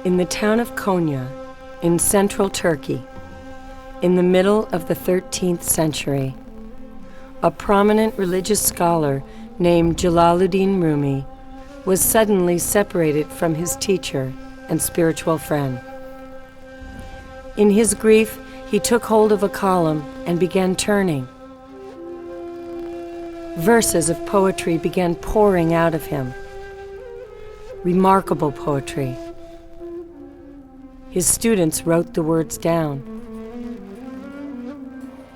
In the town of Konya, in central Turkey, in the middle of the 13th century, a prominent religious scholar named Jalaluddin Rumi was suddenly separated from his teacher and spiritual friend. In his grief, he took hold of a column and began turning. Verses of poetry began pouring out of him. Remarkable poetry. His students wrote the words down.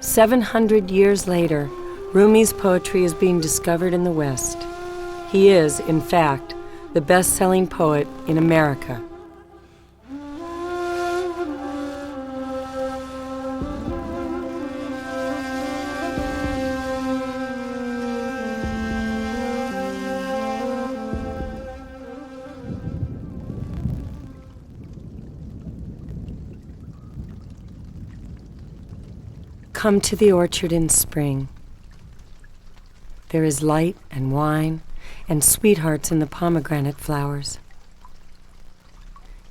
700 years later, Rumi's poetry is being discovered in the West. He is, in fact, the best-selling poet in America. Come to the orchard in spring. There is light and wine and sweethearts in the pomegranate flowers.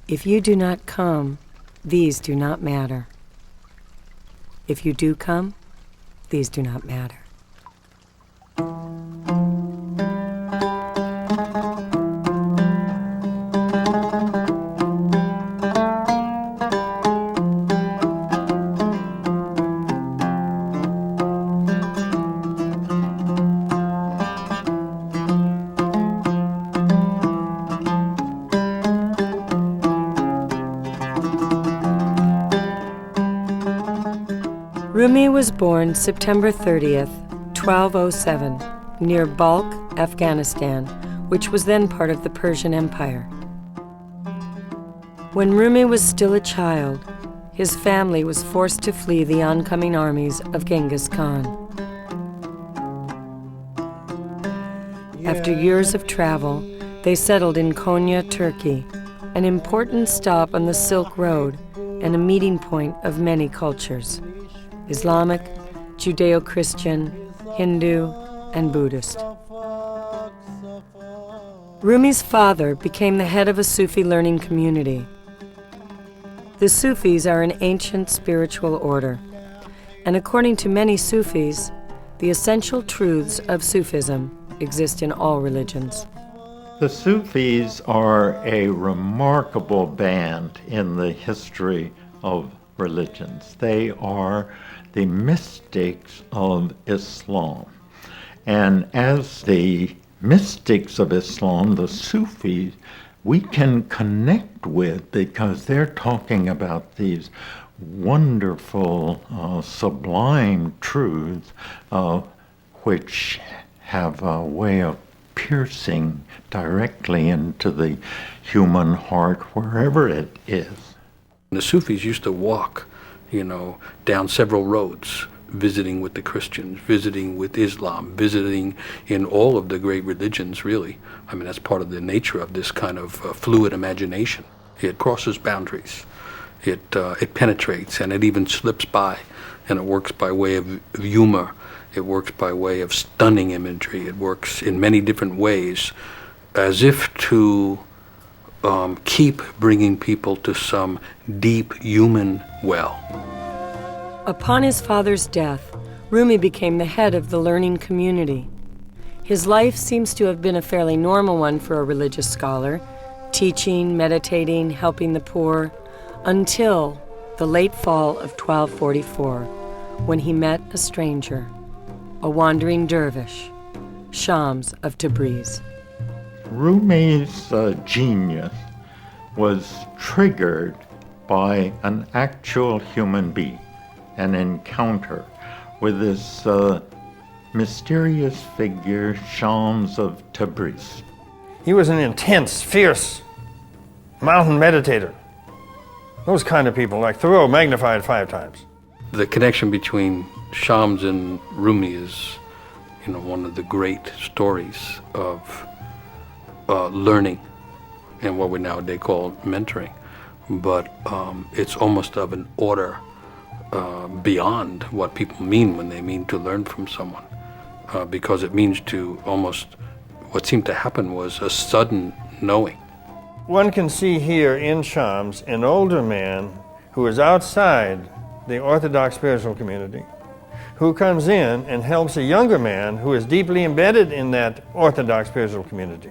If you do not come, these do not matter. If you do come, these do not matter. Rumi was born September 30th, 1207, near Balkh, Afghanistan, which was then part of the Persian Empire. When Rumi was still a child, his family was forced to flee the oncoming armies of Genghis Khan. After years of travel, they settled in Konya, Turkey, an important stop on the Silk Road and a meeting point of many cultures: Islamic, Judeo-Christian, Hindu, and Buddhist. Rumi's father became the head of a Sufi learning community. The Sufis are an ancient spiritual order, and according to many Sufis, the essential truths of Sufism exist in all religions. The Sufis are a remarkable band in the history of religions. They are the mystics of Islam. And as the mystics of Islam, the Sufis, we can connect with because they're talking about these wonderful, sublime truths which have a way of piercing directly into the human heart wherever it is. The Sufis used to walk, down several roads, visiting with the Christians, visiting with Islam, visiting in all of the great religions, really. I mean, that's part of the nature of this kind of fluid imagination. It crosses boundaries. It penetrates, and it even slips by, and it works by way of humor. It works by way of stunning imagery. It works in many different ways, as if to keep bringing people to some deep human well. Upon his father's death, Rumi became the head of the learning community. His life seems to have been a fairly normal one for a religious scholar, teaching, meditating, helping the poor, until the late fall of 1244, when he met a stranger, a wandering dervish, Shams of Tabriz. Rumi's genius was triggered by an actual human being, an encounter with this mysterious figure, Shams of Tabriz. He was an intense, fierce mountain meditator. Those kind of people, like Thoreau, magnified 5 times. The connection between Shams and Rumi is, one of the great stories of learning and what we nowadays call mentoring. But it's almost of an order beyond what people mean when they mean to learn from someone, because it means to almost, what seemed to happen was a sudden knowing. One can see here in Shams an older man who is outside the Orthodox spiritual community, who comes in and helps a younger man who is deeply embedded in that Orthodox spiritual community.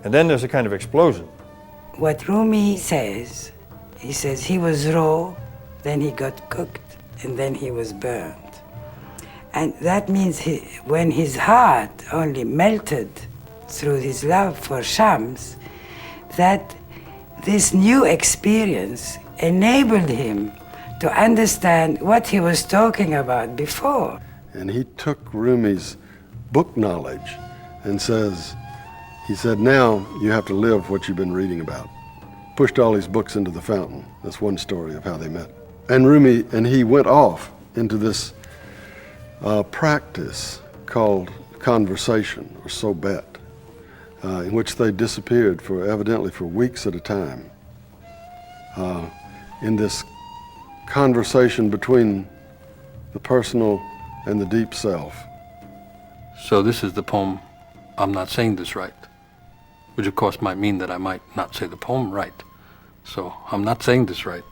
And then there's a kind of explosion. What Rumi says, he says he was raw, then he got cooked, and then he was burned. And that means when his heart only melted through his love for Shams, that this new experience enabled him to understand what he was talking about before. And he took Rumi's book knowledge and he said, now you have to live what you've been reading about. Pushed all his books into the fountain. That's one story of how they met. And Rumi and he went off into this practice called conversation, or sobet, in which they disappeared evidently for weeks at a time. In this conversation between the personal and the deep self. So this is the poem, I'm Not Saying This Right, which of course might mean that I might not say the poem right. So I'm not saying this right.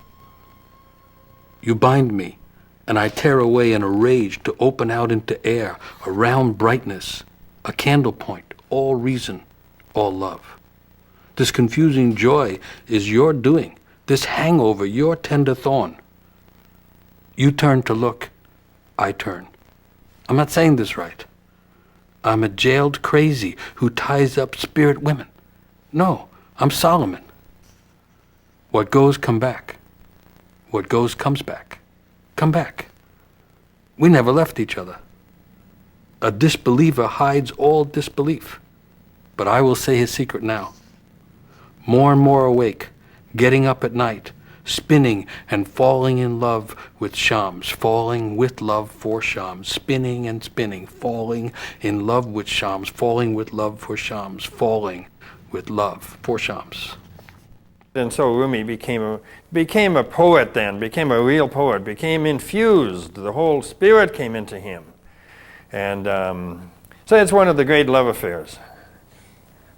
You bind me, and I tear away in a rage to open out into air, a round brightness, a candle point, all reason, all love. This confusing joy is your doing, this hangover, your tender thorn. You turn to look, I turn. I'm not saying this right. I'm a jailed crazy who ties up spirit women. No, I'm Solomon. What goes, come back. What goes, comes back. Come back. We never left each other. A disbeliever hides all disbelief. But I will say his secret now. More and more awake, getting up at night, spinning and falling in love with Shams, falling with love for Shams, spinning and spinning, falling in love with Shams, falling with love for Shams, falling with love for Shams. And so Rumi became a poet then, became a real poet, became infused. The whole spirit came into him. And so it's one of the great love affairs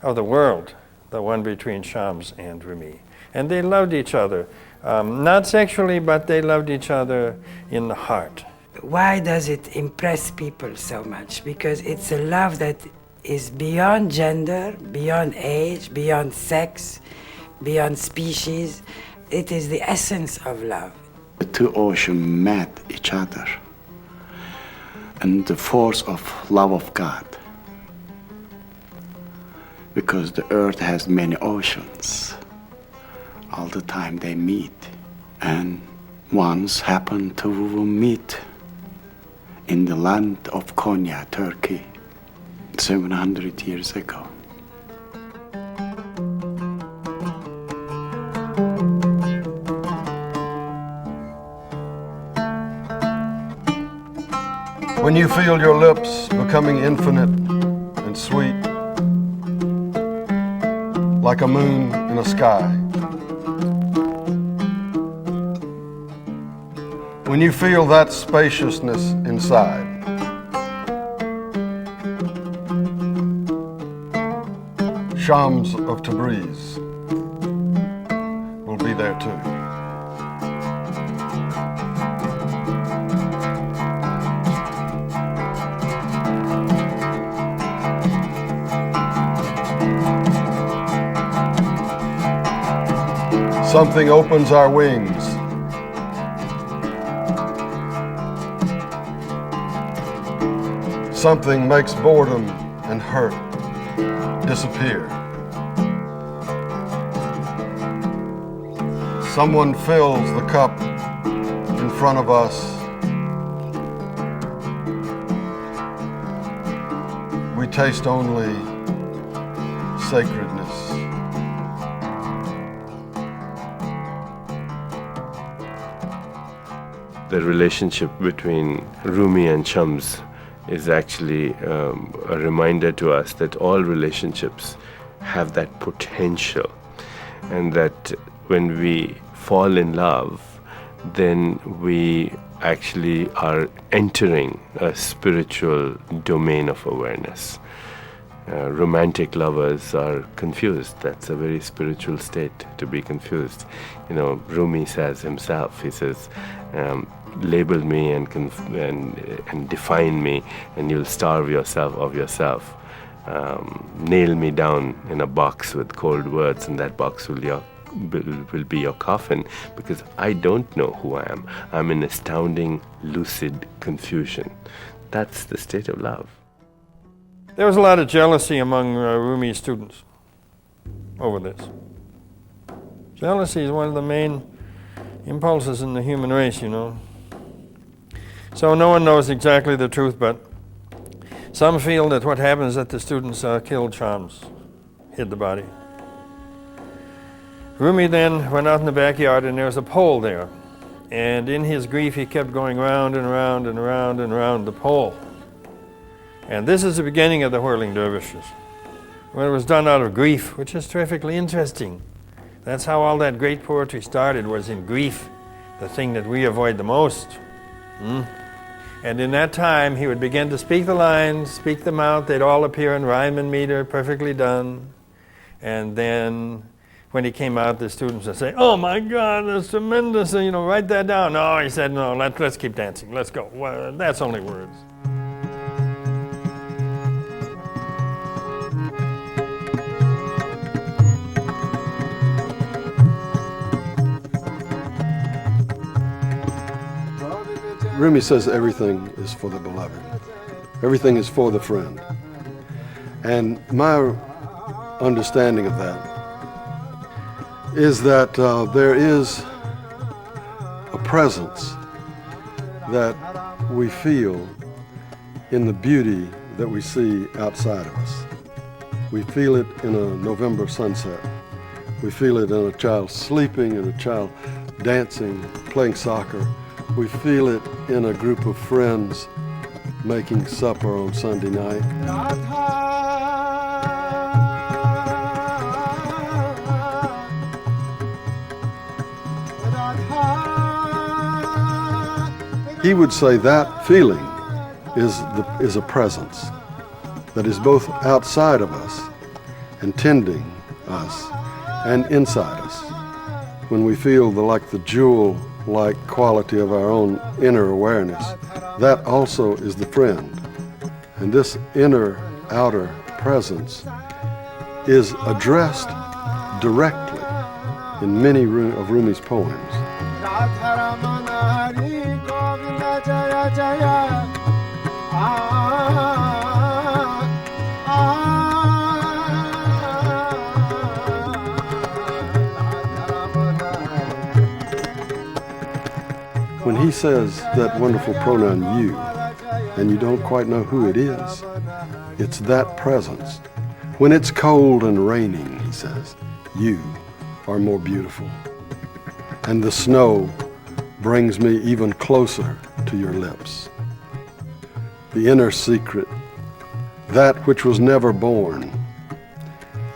of the world, the one between Shams and Rumi. And they loved each other, not sexually, but they loved each other in the heart. Why does it impress people so much? Because it's a love that is beyond gender, beyond age, beyond sex, beyond species. It is the essence of love. The two oceans met each other, and the force of love of God. Because the earth has many oceans. All the time they meet. And once happened to meet in the land of Konya, Turkey, 700 years ago. When you feel your lips becoming infinite and sweet, like a moon in a sky. When you feel that spaciousness inside, Shams of Tabriz will be there too. Something opens our wings. Something makes boredom and hurt disappear. Someone fills the cup in front of us. We taste only sacredness. The relationship between Rumi and Shams is actually a reminder to us that all relationships have that potential, and that when we fall in love, then we actually are entering a spiritual domain of awareness. romantic lovers are confused. That's a very spiritual state, to be confused. You know, Rumi says himself, he says, label me and define me, and you'll starve yourself of yourself. Nail me down in a box with cold words, and that box will be your coffin, because I don't know who I am. I'm in astounding, lucid confusion. That's the state of love. There was a lot of jealousy among Rumi's students over this. Jealousy is one of the main impulses in the human race, you know. So no one knows exactly the truth, but some feel that what happens is that the students killed Chams, hid the body. Rumi then went out in the backyard, and there was a pole there. And in his grief, he kept going round and round and round and round the pole. And this is the beginning of the whirling dervishes, when it was done out of grief, which is terrifically interesting. That's how all that great poetry started, was in grief, the thing that we avoid the most. And in that time, he would begin to speak the lines, speak them out. They'd all appear in rhyme and meter, perfectly done. And then when he came out, the students would say, "Oh my God, that's tremendous, you know, write that down." No, he said, "No, let's keep dancing, let's go. Well, that's only words." Rumi says everything is for the beloved. Everything is for the friend. And my understanding of that is that there is a presence that we feel in the beauty that we see outside of us. We feel it in a November sunset. We feel it in a child sleeping and a child dancing, playing soccer. We feel it in a group of friends making supper on Sunday night. He would say that feeling is a presence that is both outside of us and tending us and inside us. When we feel like the jewel-like quality of our own inner awareness, that also is the friend. And this inner-outer presence is addressed directly in many of Rumi's poems. When he says that wonderful pronoun you, and you don't quite know who it is, it's that presence. When it's cold and raining, he says, you are more beautiful. And the snow brings me even closer to your lips. The inner secret, that which was never born,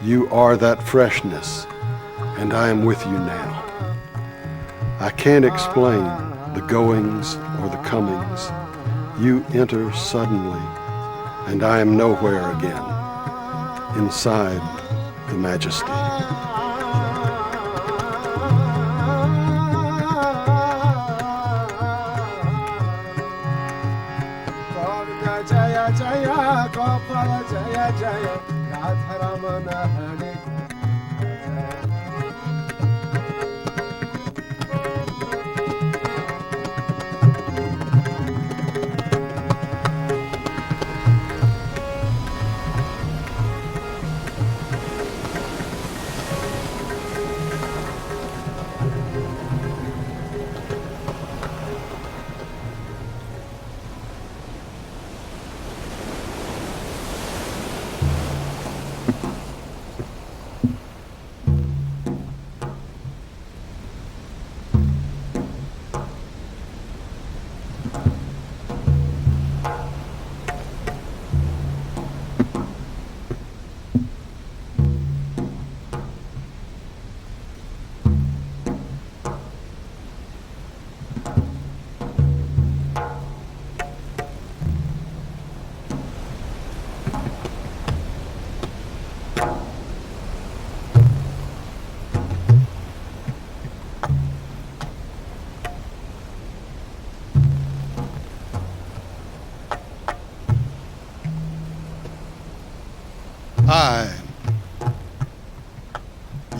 you are that freshness, and I am with you now. I can't explain the goings or the comings. You enter suddenly, and I am nowhere again, inside the majesty.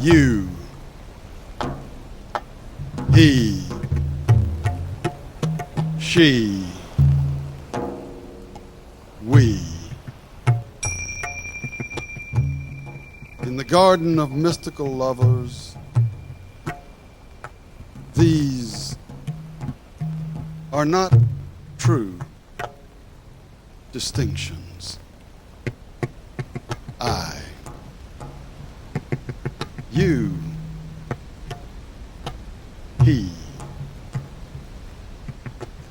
You, he, she, we. In the garden of mystical lovers, these are not true distinctions. I, you, he,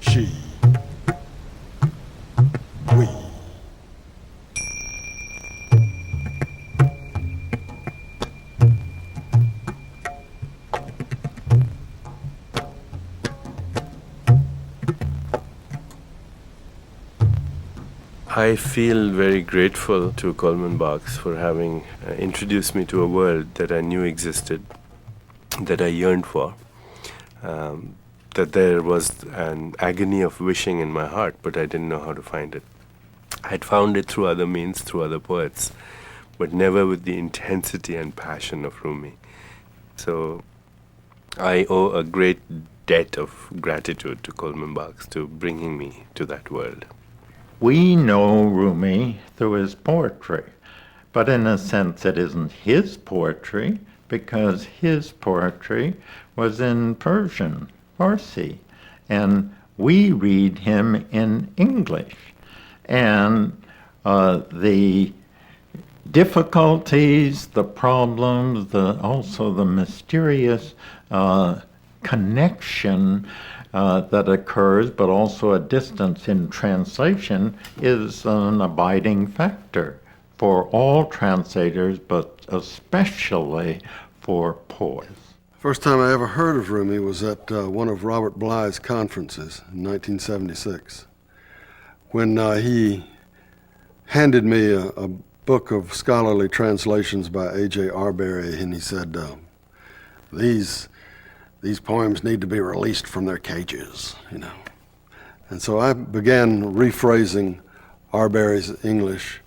she, we. I feel very grateful to Coleman Barks for having introduced me to a world that I knew existed, that I yearned for, that there was an agony of wishing in my heart, but I didn't know how to find it. I'd found it through other means, through other poets, but never with the intensity and passion of Rumi. So I owe a great debt of gratitude to Coleman Barks to bringing me to that world. We know Rumi through his poetry, but in a sense it isn't his poetry because his poetry was in Persian, Farsi, and we read him in English. And the difficulties, the problems, also the mysterious connection that occurs, but also a distance in translation, is an abiding factor for all translators, but especially for poets. First time I ever heard of Rumi was at one of Robert Bly's conferences in 1976, when he handed me a book of scholarly translations by A.J. Arbery, and he said, these poems need to be released from their cages, you know. And so I began rephrasing Arbery's English.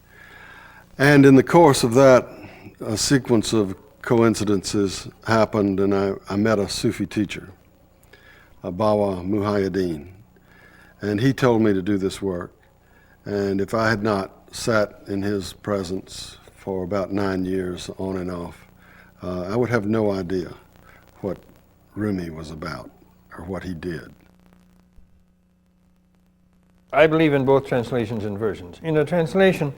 And in the course of that, a sequence of coincidences happened, and I met a Sufi teacher, Bawa Muhayyiddin. And he told me to do this work. And if I had not sat in his presence for about 9 years on and off, I would have no idea what Rumi was about, or what he did. I believe in both translations and versions. In a translation,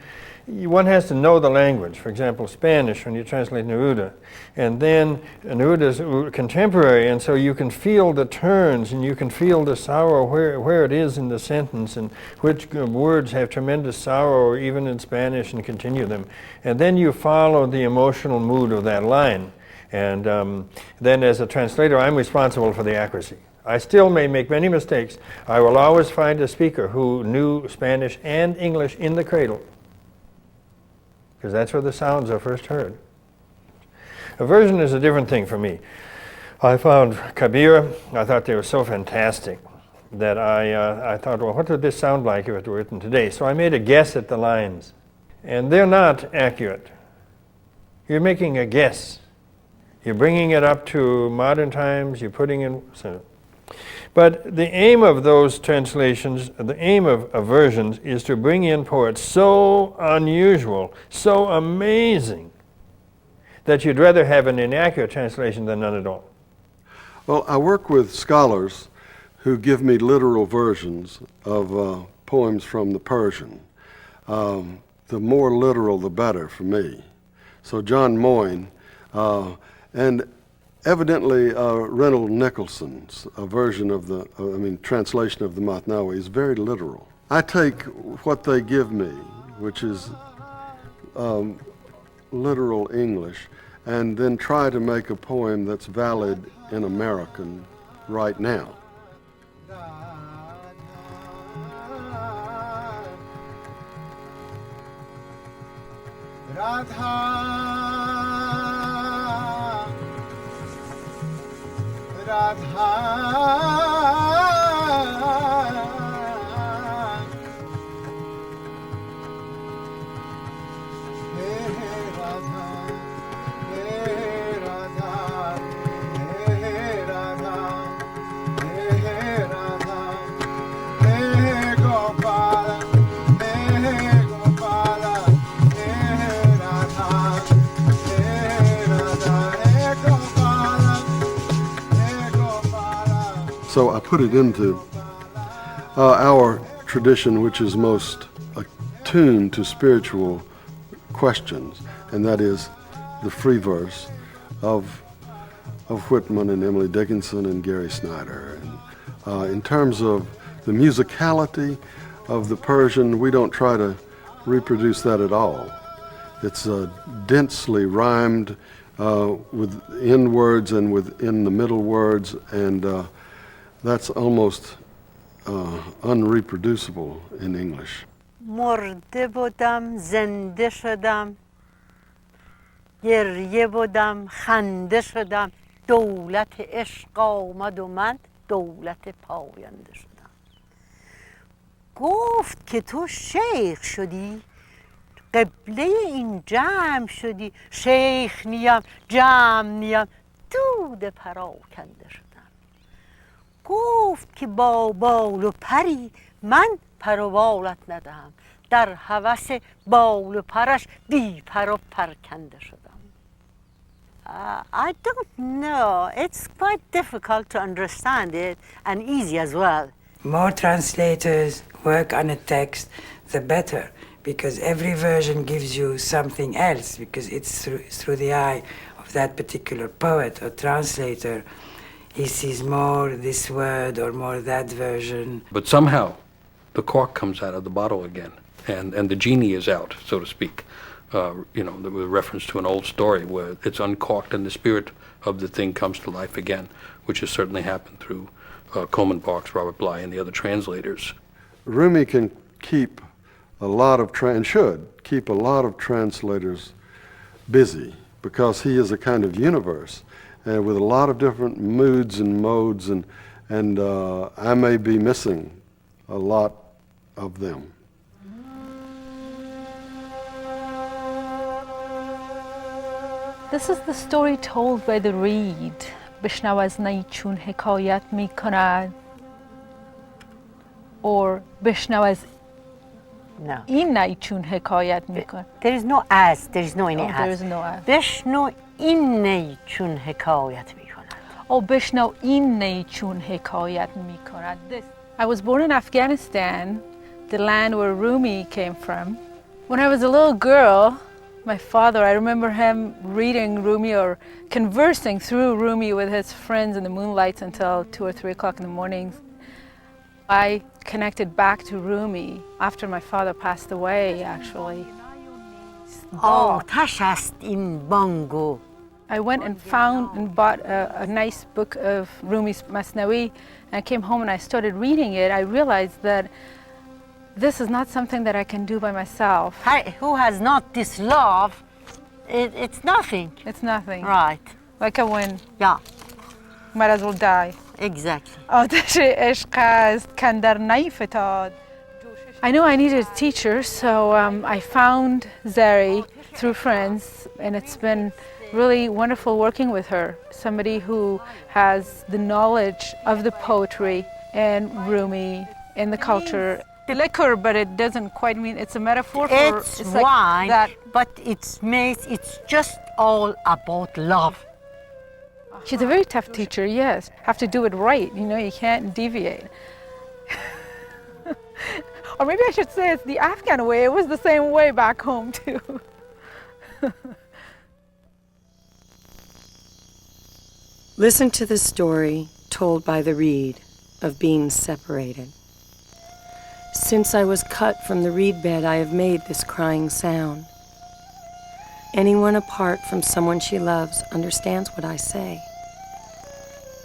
one has to know the language. For example, Spanish, when you translate Neruda, and then Neruda's contemporary, and so you can feel the turns, and you can feel the sorrow where it is in the sentence, and which words have tremendous sorrow, even in Spanish, and continue them. And then you follow the emotional mood of that line. And then as a translator, I'm responsible for the accuracy. I still may make many mistakes. I will always find a speaker who knew Spanish and English in the cradle, because that's where the sounds are first heard. A version is a different thing for me. I found Kabir, I thought they were so fantastic that I thought, well, what would this sound like if it were written today? So I made a guess at the lines. And they're not accurate. You're making a guess. You're bringing it up to modern times, you're putting in... But the aim of those translations, the aim of versions, is to bring in poets so unusual, so amazing, that you'd rather have an inaccurate translation than none at all. Well, I work with scholars who give me literal versions of poems from the Persian. The more literal, the better for me. So John Moyne, and evidently Reynold Nicholson's version of translation of the Mathnawi is very literal. I take what they give me, which is literal English, and then try to make a poem that's valid in American right now. So I put it into our tradition, which is most attuned to spiritual questions, and that is the free verse of Whitman and Emily Dickinson and Gary Snyder. And in terms of the musicality of the Persian, we don't try to reproduce that at all. It's densely rhymed within words and within the middle words, and that's almost unreproducible in English. مرده بودم زنده شدم گریه بودم خنده شدم دولت عشق آمد و من دولت پاینده شدم گفت که تو شیخ شدی قبله این جمع شدی شیخ نیم جمع نیم دود پراکنده شدم گفت که با بال و پری من پر و بالت ندهم در هوس بال و پرش بی پر و پرکنده شدم I don't know. It's quite difficult to understand it and easy as well. More translators work on a text, the better, because every version gives you something else, because it's through the eye of that particular poet or translator. He sees more this word or more that version. But somehow the cork comes out of the bottle again, and the genie is out, so to speak. With reference to an old story where it's uncorked and the spirit of the thing comes to life again, which has certainly happened through Coleman Barks, Robert Bly, and the other translators. Rumi can keep a lot of, and should keep a lot of translators busy, because he is a kind of universe with a lot of different moods and modes, and I may be missing a lot of them. This is the story told by the reed. بشنو از نی چون حکایت می کند. Or بشنو از این نی چون حکایت می کند. There is no as, there is no any as. There is no as. بشنو این نی چون حکایت می کند. Oh, بشنو این نی چون حکایت می کند. I was born in Afghanistan, the land where Rumi came from. When I was a little girl, my father, I remember him reading Rumi or conversing through Rumi with his friends in the moonlights until 2 or 3 o'clock in the mornings. I connected back to Rumi after my father passed away, actually. آتش است این بانگو. I went and found and bought a nice book of Rumi's Masnawi, and I came home and I started reading it. I realized that this is not something that I can do by myself. Who has not this love, it's nothing. It's nothing. Right. Like a wind. Yeah. Might as well die. Exactly. آتش عشق است کاندر نیفتاد. I knew I needed a teacher, so I found Zari through friends, and it's been really wonderful working with her. Somebody who has the knowledge of the poetry and Rumi and the culture. Liquor, but it doesn't quite mean it's a metaphor for it's wine, like but it's just all about love. She's a very tough teacher, yes. Have to do it right, you can't deviate. Or maybe I should say it's the Afghan way. It was the same way back home too. Listen to the story told by the reed of being separated. Since I was cut from the reed bed, I have made this crying sound. Anyone apart from someone she loves understands what I say.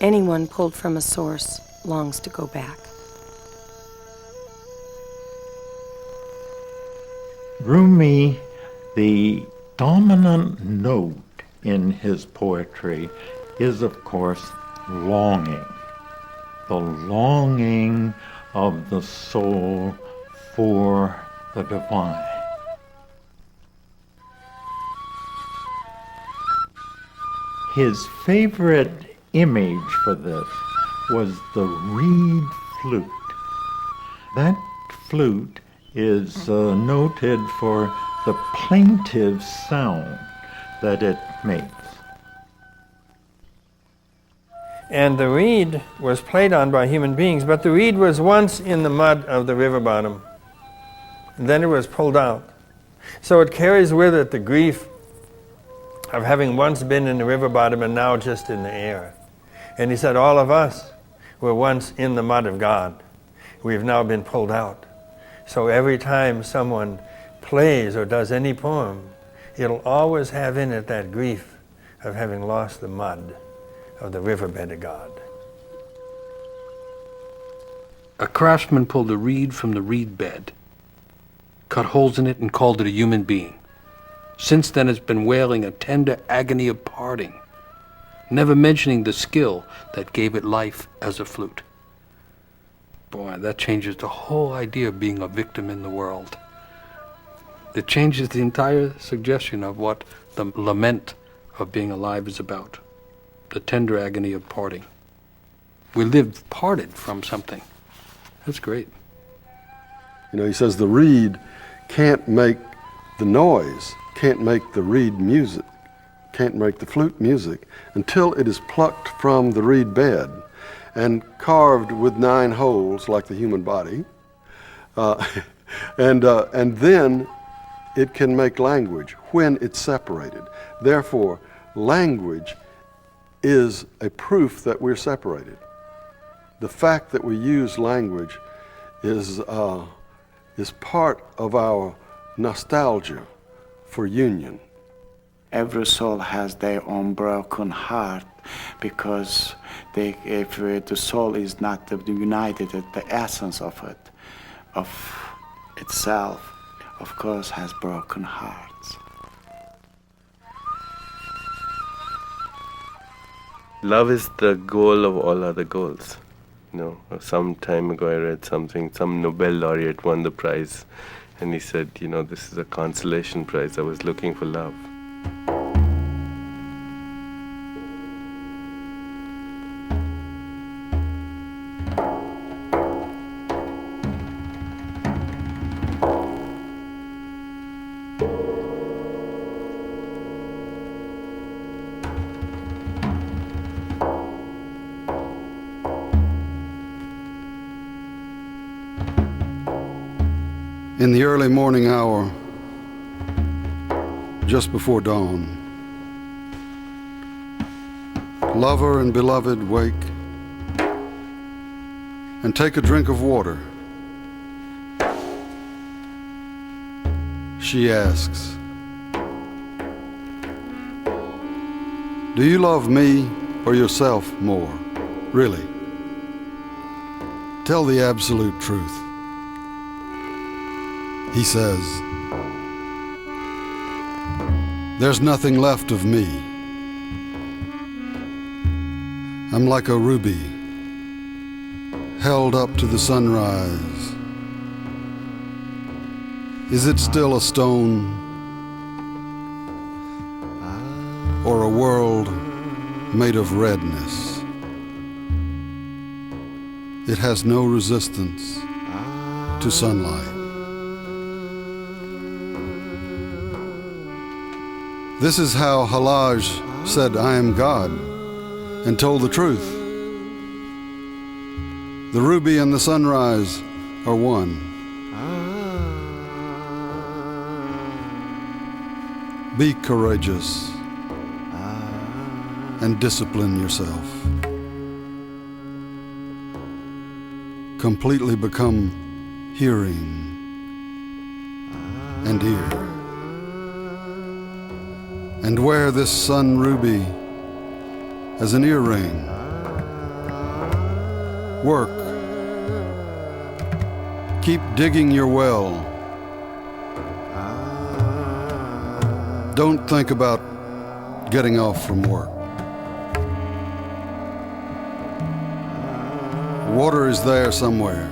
Anyone pulled from a source longs to go back. Rumi, the dominant note in his poetry is, of course, longing. The longing of the soul for the divine. His favorite image for this was the reed flute. That flute is noted for the plaintive sound that it makes. And the reed was played on by human beings, but the reed was once in the mud of the river bottom. And then it was pulled out. So it carries with it the grief of having once been in the river bottom and now just in the air. And he said, all of us were once in the mud of God. We've now been pulled out. So every time someone plays or does any poem, it'll always have in it that grief of having lost the mud of the riverbed of God. A craftsman pulled a reed from the reed bed, cut holes in it, and called it a human being. Since then it's been wailing a tender agony of parting, never mentioning the skill that gave it life as a flute. Boy, that changes the whole idea of being a victim in the world. It changes the entire suggestion of what the lament of being alive is about. The tender agony of parting. We live parted from something. That's great. You know, he says the reed can't make the noise, can't make the reed music, can't make the flute music until it is plucked from the reed bed and carved with 9 holes like the human body. And then it can make language when it's separated. Therefore, language is a proof that we're separated. The fact that we use language is part of our nostalgia for union. Every soul has their own broken heart because if the soul is not united at the essence of it, of itself, of course, has broken hearts. Love is the goal of all other goals. You know, some time ago I read something, some Nobel laureate won the prize, and he said, you know, this is a consolation prize. I was looking for love. In the early morning hour, just before dawn, lover and beloved wake and take a drink of water. She asks, do you love me or yourself more, really? Tell the absolute truth. He says, there's nothing left of me. I'm like a ruby held up to the sunrise. Is it still a stone or a world made of redness? It has no resistance to sunlight. This is how Halaj said, I am God, and told the truth. The ruby and the sunrise are one. Be courageous and discipline yourself. Completely become hearing and ear. And wear this sun ruby as an earring. Work. Keep digging your well. Don't think about getting off from work. Water is there somewhere.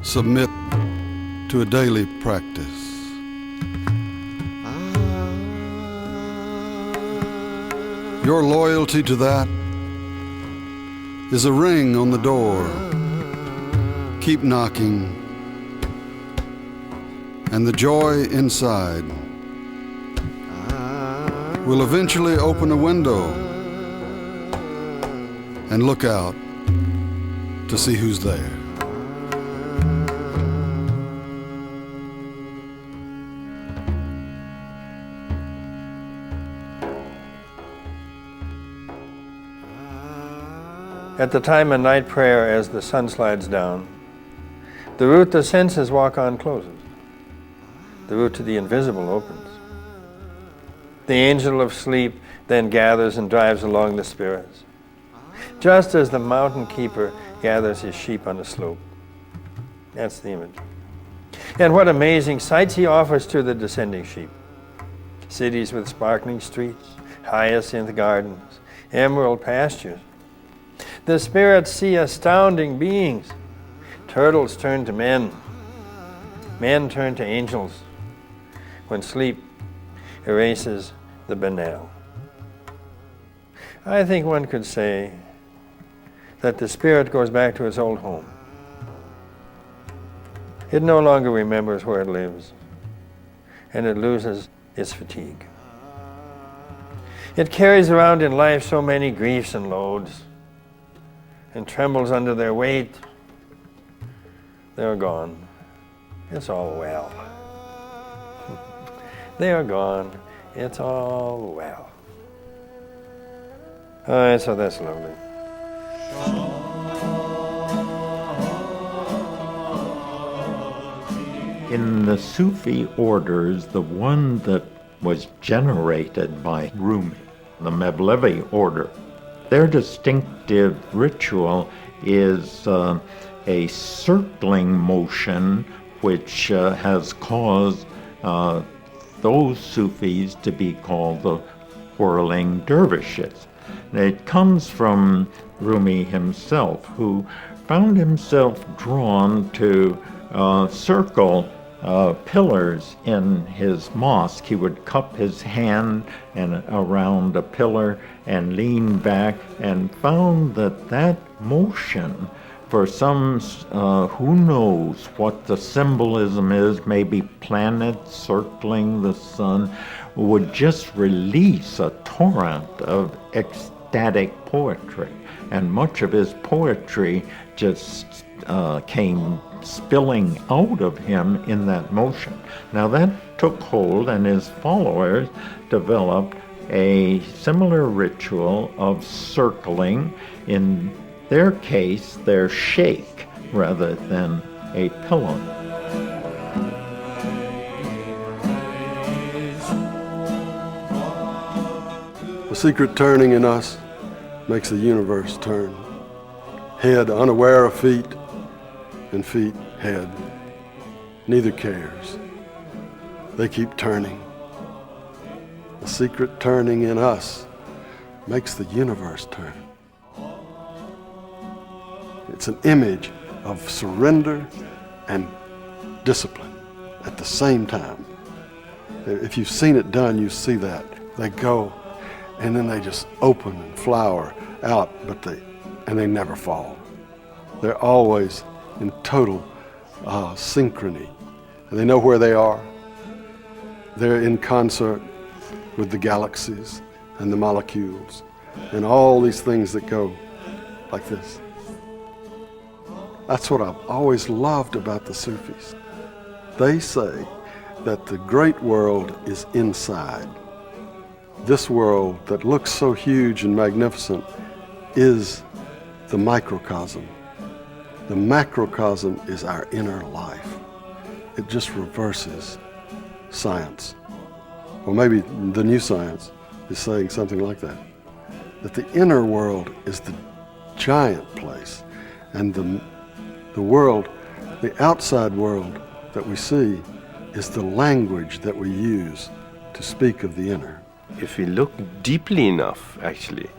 Submit to a daily practice. Your loyalty to that is a ring on the door. Keep knocking, and the joy inside will eventually open a window and look out to see who's there. At the time of night prayer, as the sun slides down, the route the senses walk on closes. The route to the invisible opens. The angel of sleep then gathers and drives along the spirits, just as the mountain keeper gathers his sheep on a slope. That's the image. And what amazing sights he offers to the descending sheep. Cities with sparkling streets, hyacinth gardens, emerald pastures. The spirits see astounding beings. Turtles turn to men. Men turn to angels. When sleep erases the banal. I think one could say that the spirit goes back to its old home. It no longer remembers where it lives, and it loses its fatigue. It carries around in life so many griefs and loads, and trembles under their weight. They're gone. It's all well. They are gone. It's all well. So that's lovely. In the Sufi orders, the one that was generated by Rumi, the Mevlevi order, their distinctive ritual is a circling motion which has caused those Sufis to be called the whirling dervishes. It comes from Rumi himself, who found himself drawn to circle pillars in his mosque. He would cup his hand and around a pillar and lean back, and found that that motion, for some, who knows what the symbolism is, maybe planets circling the sun, would just release a torrent of ecstatic poetry. And much of his poetry just came spilling out of him in that motion. Now that took hold, and his followers developed a similar ritual of circling. In their case, their sheikh rather than a pillow. The secret turning in us makes the universe turn. Head unaware of feet, and feet head. Neither cares. They keep turning. The secret turning in us makes the universe turn. It's an image of surrender and discipline at the same time. If you've seen it done, you see that. They go, and then they just open and flower out, and they never fall. They're always in total synchrony. And they know where they are. They're in concert with the galaxies and the molecules and all these things that go like this. That's what I've always loved about the Sufis. They say that the great world is inside. This world that looks so huge and magnificent is the microcosm. The macrocosm is our inner life. It just reverses science. Or maybe the new science is saying something like that. That the inner world is the giant place, and the world, the outside world that we see, is the language that we use to speak of the inner. If we look deeply enough, actually,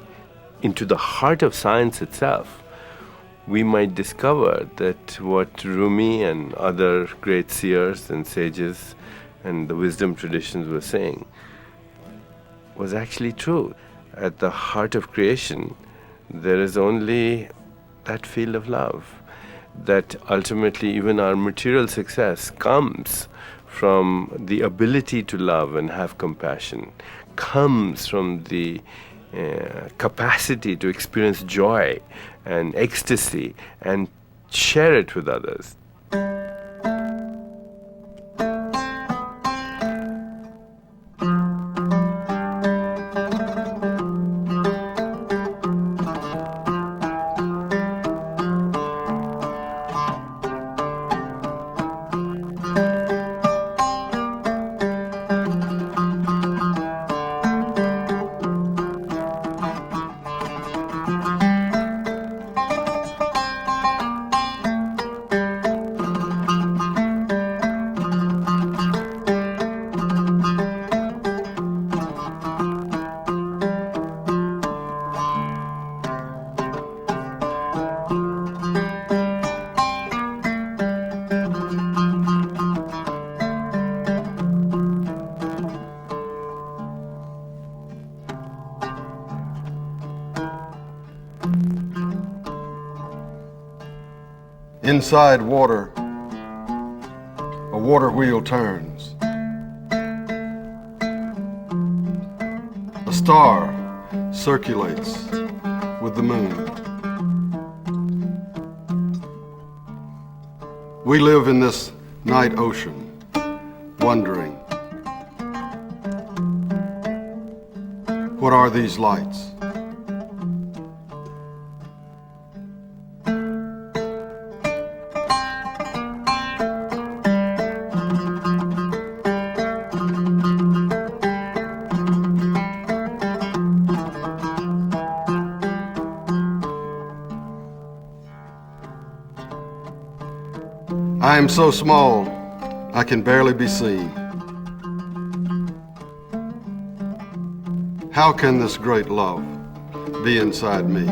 into the heart of science itself, we might discover that what Rumi and other great seers and sages and the wisdom traditions were saying was actually true. At the heart of creation, there is only that field of love. That ultimately even our material success comes from the ability to love and have compassion, comes from the capacity to experience joy and ecstasy and share it with others. Inside water, a water wheel turns. A star circulates with the moon. We live in this night ocean, wondering, what are these lights? I am so small, I can barely be seen. How can this great love be inside me?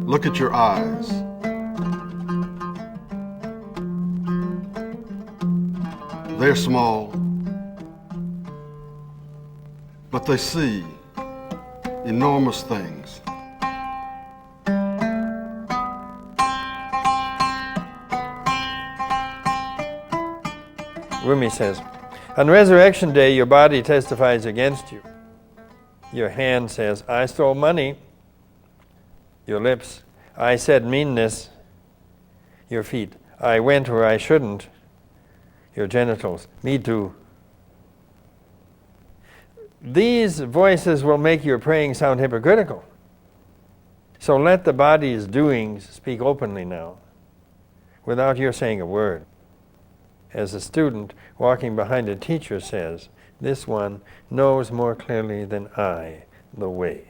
Look at your eyes. They're small, but they see enormous things. Rumi says, on resurrection day, your body testifies against you. Your hand says, I stole money. Your lips, I said meanness. Your feet, I went where I shouldn't. Your genitals, me too. These voices will make your praying sound hypocritical. So let the body's doings speak openly now, without your saying a word. As a student walking behind a teacher says, this one knows more clearly than I the way.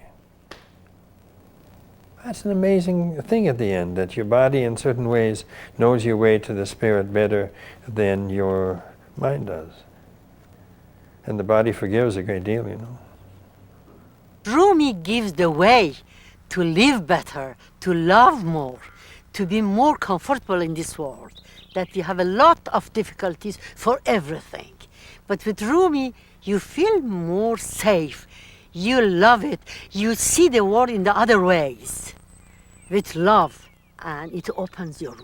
That's an amazing thing at the end, that your body in certain ways knows your way to the spirit better than your mind does. And the body forgives a great deal, you know. Rumi gives the way to live better, to love more, to be more comfortable in this world. That we have a lot of difficulties for everything. But with Rumi, you feel more safe. You love it. You see the world in the other ways. With love, and it opens your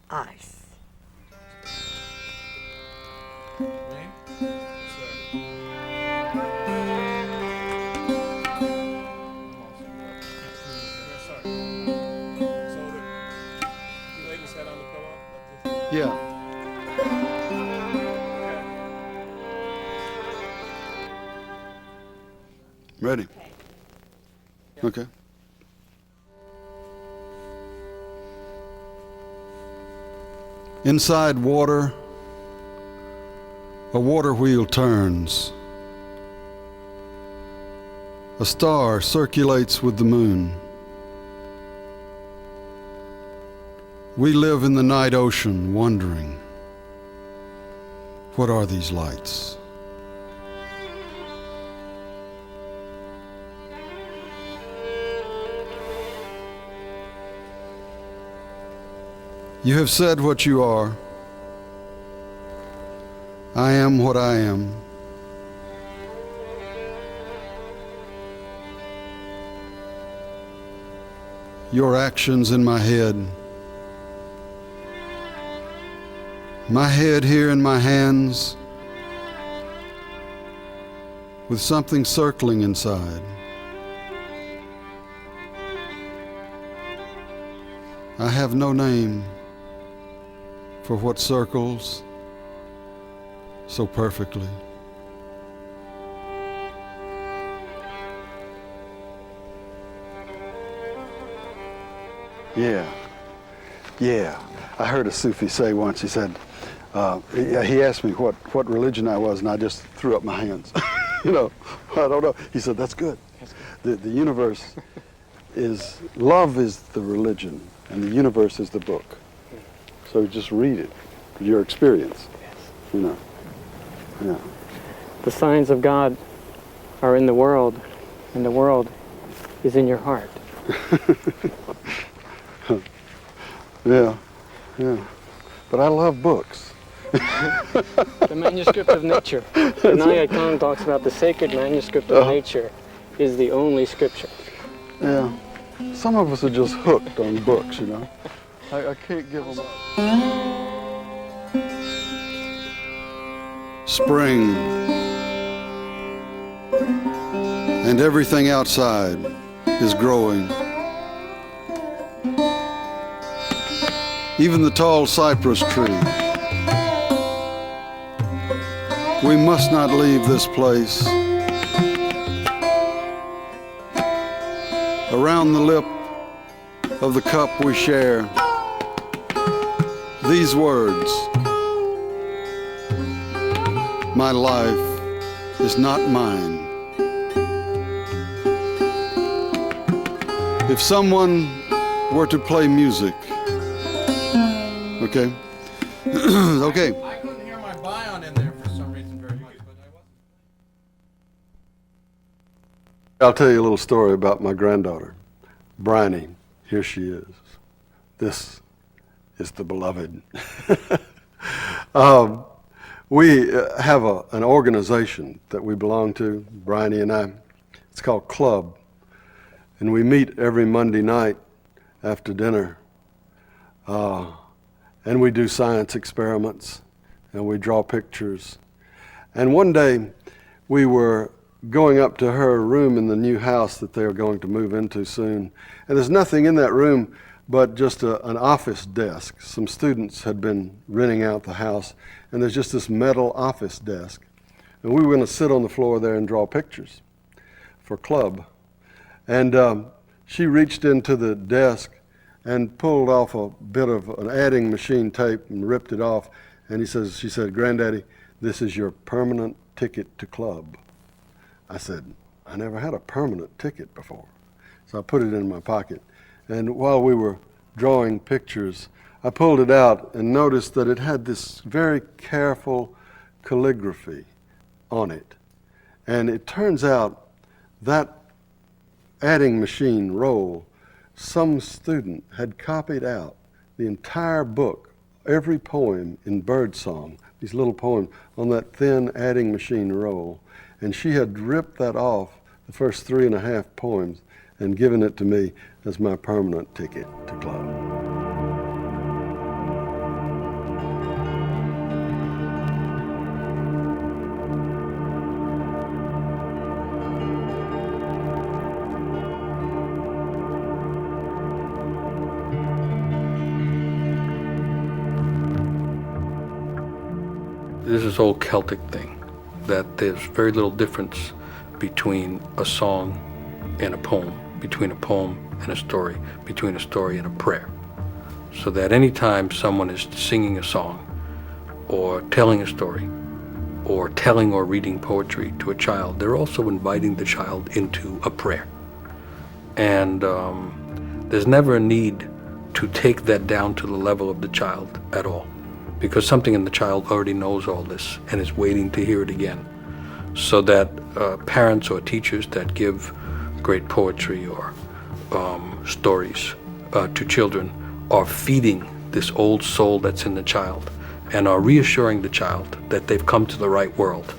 eyes. Yeah. Ready? Okay. Inside water, a water wheel turns. A star circulates with the moon. We live in the night ocean, wondering, what are these lights? You have said what you are. I am what I am. Your actions in my head. My head here in my hands. with something circling inside. I have no name for what circles so perfectly. Yeah. I heard a Sufi say once, he said, he asked me what religion I was, and I just threw up my hands. I don't know. He said, that's good. The universe is, love is the religion, and the universe is the book. So just read it, your experience, Yeah. The signs of God are in the world, and the world is in your heart. Yeah. But I love books. The manuscript of nature. The Naya Khan talks about the sacred manuscript of nature is the only scripture. Yeah. Some of us are just hooked on books, I can't give them up. Spring. And everything outside is growing. Even the tall cypress tree. We must not leave this place. Around the lip of the cup we share, these words: my life is not mine. If someone were to play music, okay? Okay. I couldn't hear my bion in there for some reason very much, but I wasn't. I'll tell you a little story about my granddaughter, Bryony. Here she is. This is the beloved. We have an organization that we belong to, Bryony and I. It's called Club. And we meet every Monday night after dinner. And we do science experiments, and we draw pictures. And one day, we were going up to her room in the new house that they are going to move into soon. And there's nothing in that room but just an office desk. Some students had been renting out the house, and there's just this metal office desk. And we were going to sit on the floor there and draw pictures for Club. And she reached into the desk and pulled off a bit of an adding machine tape and ripped it off. And she said, "Granddaddy, this is your permanent ticket to Club." I said, "I never had a permanent ticket before." So I put it in my pocket. And while we were drawing pictures, I pulled it out and noticed that it had this very careful calligraphy on it. And it turns out that adding machine roll, some student had copied out the entire book, every poem in birdsong, these little poems, on that thin adding machine roll. And she had ripped that off, the first 3.5 poems, and given it to me as my permanent ticket to Club. There's this old Celtic thing that there's very little difference between a song and a poem, between a poem and a story, between a story and a prayer. So that anytime someone is singing a song or telling a story or telling or reading poetry to a child, they're also inviting the child into a prayer. And there's never a need to take that down to the level of the child at all, because something in the child already knows all this and is waiting to hear it again. So that parents or teachers that give great poetry or stories to children are feeding this old soul that's in the child and are reassuring the child that they've come to the right world.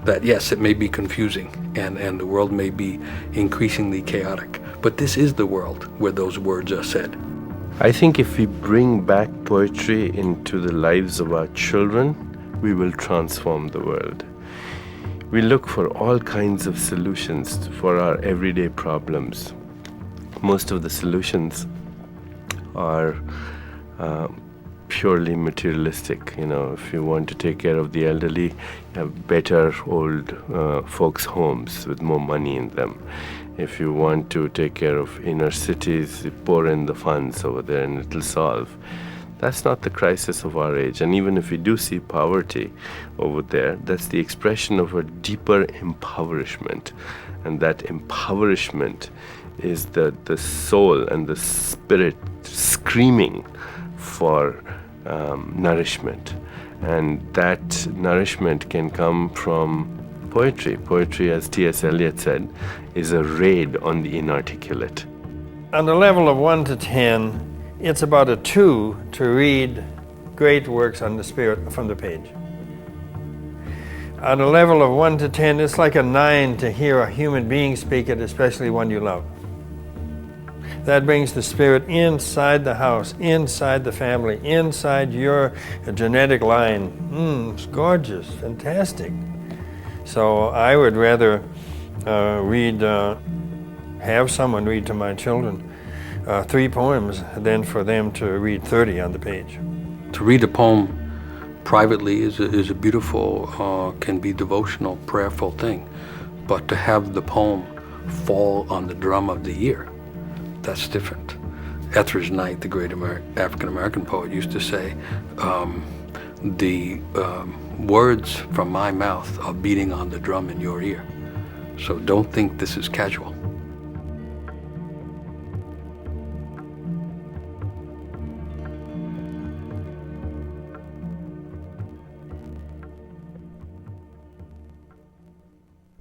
That yes, it may be confusing and the world may be increasingly chaotic, but this is the world where those words are said. I think if we bring back poetry into the lives of our children, we will transform the world. We look for all kinds of solutions for our everyday problems. Most of the solutions are purely materialistic. You know, if you want to take care of the elderly, you have better old folks' homes with more money in them. If you want to take care of inner cities, you pour in the funds over there and it'll solve. That's not the crisis of our age. And even if we do see poverty over there, that's the expression of a deeper impoverishment. And that impoverishment is the soul and the spirit screaming for nourishment. And that nourishment can come from poetry. Poetry, as T.S. Eliot said, is a raid on the inarticulate. On the level of 1 to 10, it's about a 2 to read great works on the Spirit from the page. On a level of 1 to 10, it's like a 9 to hear a human being speak it, especially one you love. That brings the Spirit inside the house, inside the family, inside your genetic line. It's gorgeous, fantastic. So I would rather have someone read to my children 3 poems than for them to read 30 on the page. To read a poem privately is a beautiful, can be devotional, prayerful thing. But to have the poem fall on the drum of the ear, that's different. Etheridge Knight, the great African-American poet, used to say, the words from my mouth are beating on the drum in your ear. So don't think this is casual.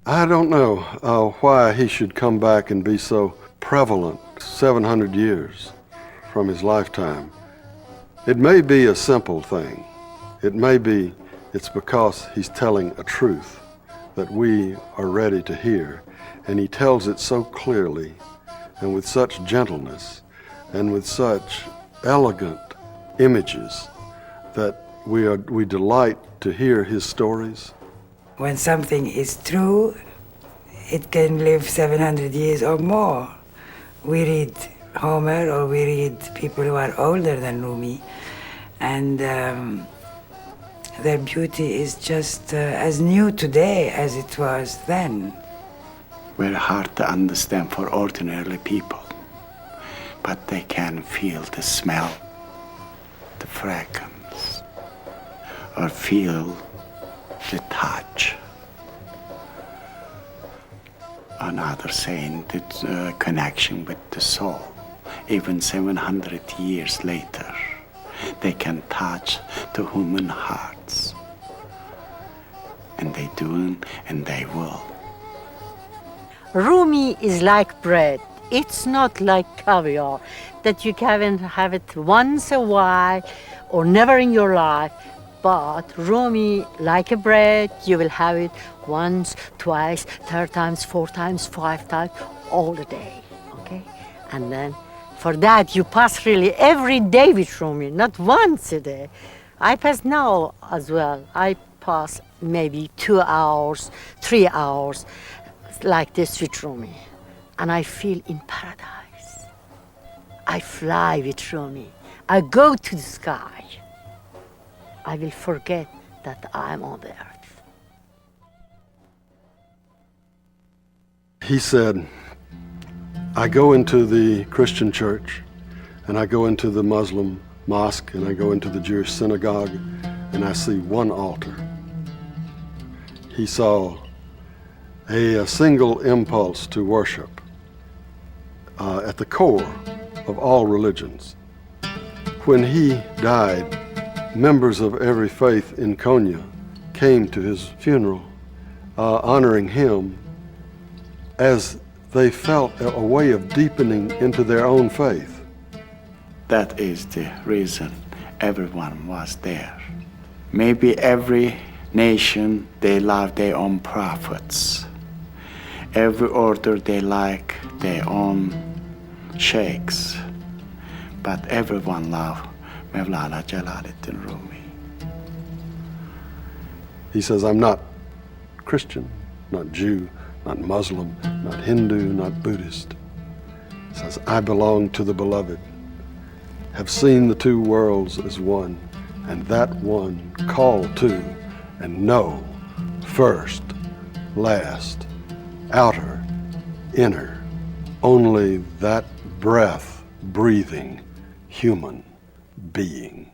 I don't know why he should come back and be so prevalent 700 years from his lifetime. It may be a simple thing. It may be it's because he's telling a truth that we are ready to hear, and he tells it so clearly and with such gentleness and with such elegant images that we delight to hear his stories. When something is true, it can live 700 years or more. We read Homer or we read people who are older than Rumi, and their beauty is just as new today as it was then. Very hard to understand for ordinary people, but they can feel the smell, the fragrance, or feel the touch. Another saying, the connection with the soul. Even 700 years later, they can touch the human hearts. And they do, and they will. Rumi is like bread. It's not like caviar that you can have it once a while or never in your life. But Rumi, like a bread, you will have it once, twice, 3 times, 4 times, 5 times, all the day, okay? And then for that, you pass really every day with Rumi, not once a day. I pass now as well. I pass maybe 2 hours, 3 hours like this with Rumi. And I feel in paradise. I fly with Rumi. I go to the sky. I will forget that I'm on the earth. He said, I go into the Christian church, and I go into the Muslim mosque, and I go into the Jewish synagogue, and I see one altar. He saw a single impulse to worship at the core of all religions. When he died, members of every faith in Konya came to his funeral, honoring him as they felt a way of deepening into their own faith. That is the reason everyone was there. Maybe every nation, they love their own prophets. Every order, they like their own sheikhs. But everyone loved Mevlana Jalaluddin Rumi. He says, I'm not Christian, not Jew, not Muslim, not Hindu, not Buddhist. It says, I belong to the beloved, have seen the two worlds as one, and that one call to and know, first, last, outer, inner, only that breath, breathing, human being.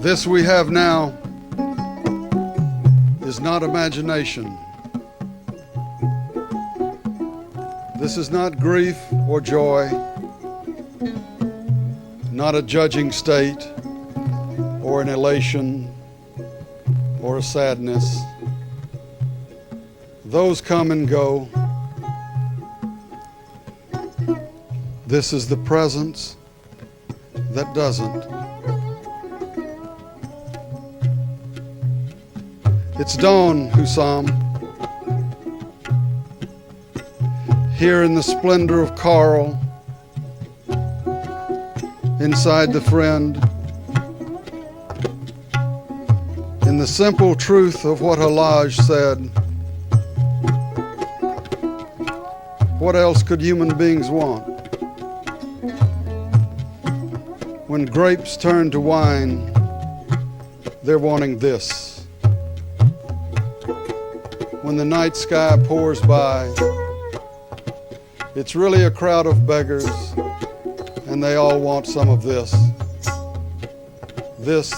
This we have now is not imagination. This is not grief or joy, not a judging state or an elation or a sadness. Those come and go. This is the presence that doesn't. It's dawn, Hussam. Here in the splendor of coral, inside the friend, in the simple truth of what Halaj said. What else could human beings want? When grapes turn to wine, they're wanting this. When the night sky pours by, it's really a crowd of beggars, and they all want some of this. This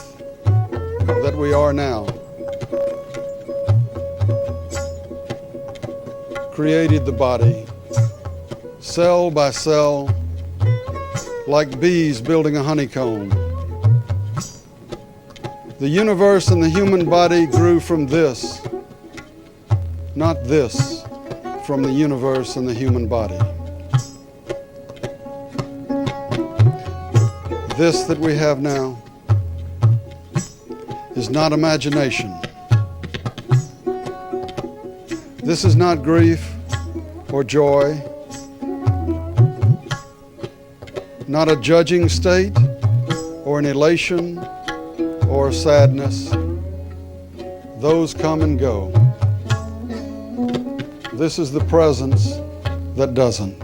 that we are now. Created the body, cell by cell, like bees building a honeycomb. The universe and the human body grew from this, not this, from the universe and the human body. This that we have now is not imagination. This is not grief or joy, not a judging state or an elation or a sadness. Those come and go. This is the presence that doesn't.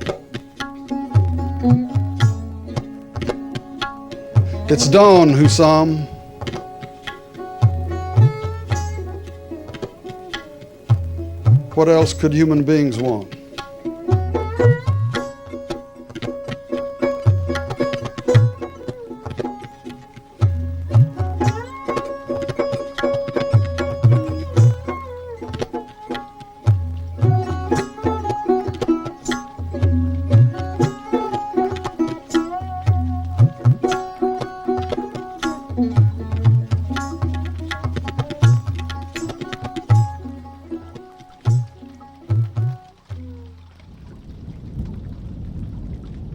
It's dawn, Hussam. What else could human beings want?